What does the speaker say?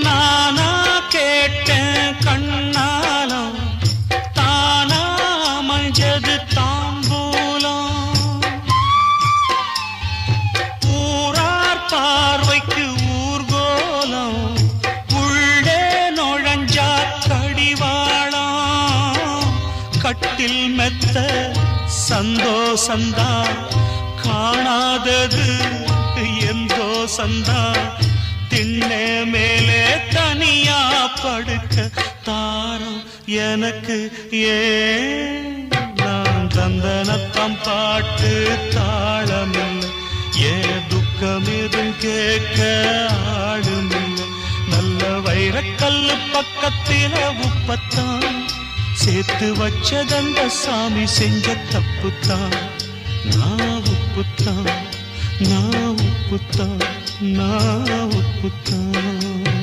நானா கேட்டேன் கண்ணாலம் தானா மஞ்சது தாம்பூலம் ஊரார் பார்வைக்கு ஊர்கோலம் உள்ளே நுழைஞ்சா கடிவாளம் கட்டில் மெத்த சந்தோஷந்தா காணாதது எந்தோ சந்தா திண்ணே மேலே தனியா படுக்க தாரம் எனக்கு ஏன் நான் தந்தனத்தம் பாட்டு தாளமில்லை ஏன் துக்கம் எதுவும் கேட்க ஆளுமில்லை நல்ல வைரக்கல்லு பக்கத்தில உப்பத்தான் சேர்த்து வச்சதந்த சாமி செஞ்ச தப்புத்தான் நான் உப்புத்தான் நான் உப்புத்தான் நான் உப்புத்தான்